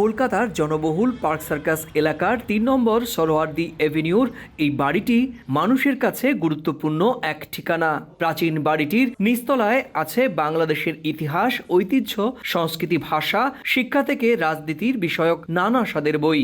কলকাতার জনবহুল park circus এলাকার ৩ নম্বর সরোয়ার্দী এভিনিউর এই বাড়িটি মানুষের কাছে গুরুত্বপূর্ণ এক ঠিকানা। প্রাচীন বাড়িটির নিচতলায় আছে বাংলাদেশের ইতিহাস, ঐতিহ্য, সংস্কৃতি, ভাষা, শিক্ষা থেকে রাজনীতির বিষয়ক নানা স্বাদের বই।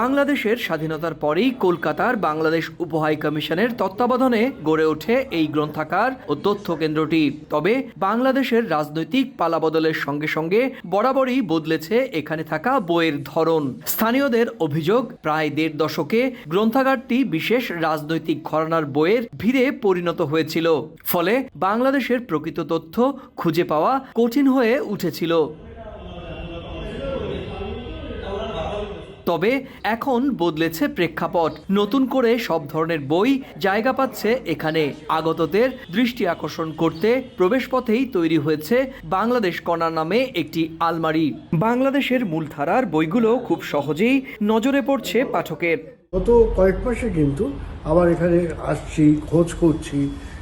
বাংলাদেশের স্বাধীনতার পরেই কলকাতার বাংলাদেশ উপহাই কমিশনের তত্ত্বাবধানে গড়ে ওঠে এই গ্রন্থাগার ও তথ্য কেন্দ্রটি। তবে বাংলাদেশের রাজনৈতিক পালাবদলের সঙ্গে সঙ্গে বরাবরই বদলেছে এখানে থাকা বইয়ের ধরন। স্থানীয়দের অভিযোগ, প্রায় ১.৫ দশকে গ্রন্থাগারটি বিশেষ রাজনৈতিক ঘরানার বইয়ের ভিড়ে পরিণত হয়েছিল, ফলে বাংলাদেশের প্রকৃত তথ্য খুঁজে পাওয়া কঠিন হয়ে উঠেছিল। তবে এখন বদলেছে প্রেক্ষাপট, নতুন করে সব ধরনের বই জায়গা পাচ্ছে এখানে। আগতদের দৃষ্টি আকর্ষণ করতে প্রবেশপথেই তৈরি হয়েছে বাংলাদেশ কর্নার নামে একটি আলমারি। বাংলাদেশের মূলধারার বইগুলো খুব সহজেই নজরে পড়ছে পাঠকের। গত কয়েক মাসে কিন্তু আবার এখানে আসছি, খোঁজ করছি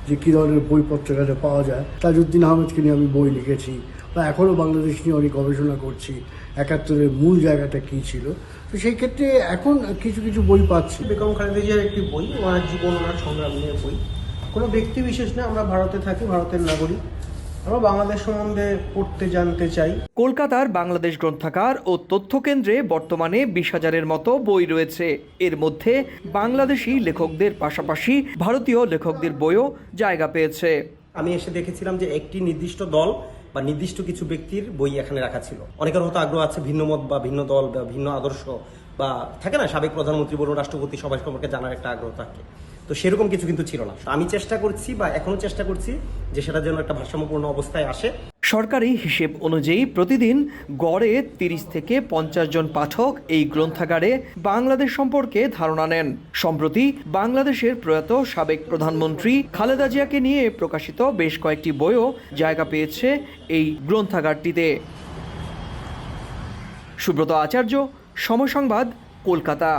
যে কী ধরনের বইপত্র এখানে পাওয়া যায়। তাজউদ্দিন আহমেদকে নিয়ে আমি বই লিখেছি, বা এখনও বাংলাদেশ নিয়ে অনেক গবেষণা করছি, ৭১-এর মূল জায়গাটা কী ছিল। তো সেই ক্ষেত্রে এখন কিছু কিছু বই পাচ্ছি। বেগম খালেদা জিয়ার একটি বই, ওনার জীবন, ওনার সংগ্রাম নিয়ে বই। কোনো ব্যক্তি বিশেষ না, আমরা ভারতে থাকি, ভারতের নাগরিক, আমরা বাংলাদেশ সম্বন্ধে পড়তে জানতে চাই। কলকাতার বাংলাদেশ গ্রন্থাগার ও তথ্য কেন্দ্রে বর্তমানে ২০,০০০-এর মতো বই রয়েছে। এর মধ্যে বাংলাদেশি লেখকদের পাশাপাশি ভারতীয় লেখকদের বইও জায়গা পেয়েছে। আমি এসে দেখেছিলাম যে একটি নির্দিষ্ট দল বা নির্দিষ্ট কিছু ব্যক্তির বই এখানে রাখা ছিল। অনেকের হয়তো আগ্রহ আছে ভিন্ন মত বা ভিন্ন দল বা ভিন্ন আদর্শ বা থাকে না, সাবেক প্রধানমন্ত্রী বলুন, রাষ্ট্রপতি, সবাই সম্পর্কে জানার একটা আগ্রহ থাকে। তো সেরকম কিছু কিন্তু ছিল না। আমি চেষ্টা করছি বা এখনো চেষ্টা করছি যে সেটা যেন একটা ভারসাম্যপূর্ণ অবস্থায় আসে। সরকারি হিসেব অনুযায়ী প্রতিদিন গড়ে ৩০ থেকে ৫০ জন পাঠক এই গ্রন্থাগারে বাংলাদেশ সম্পর্কে ধারণা নেন। সম্প্রতি বাংলাদেশের প্রয়াত সাবেক প্রধানমন্ত্রী খালেদা জিয়াকে নিয়ে প্রকাশিত বেশ কয়েকটি বইও জায়গা পেয়েছে এই গ্রন্থাগারটিতে। সুব্রত আচার্য, সময় সংবাদ, কলকাতা।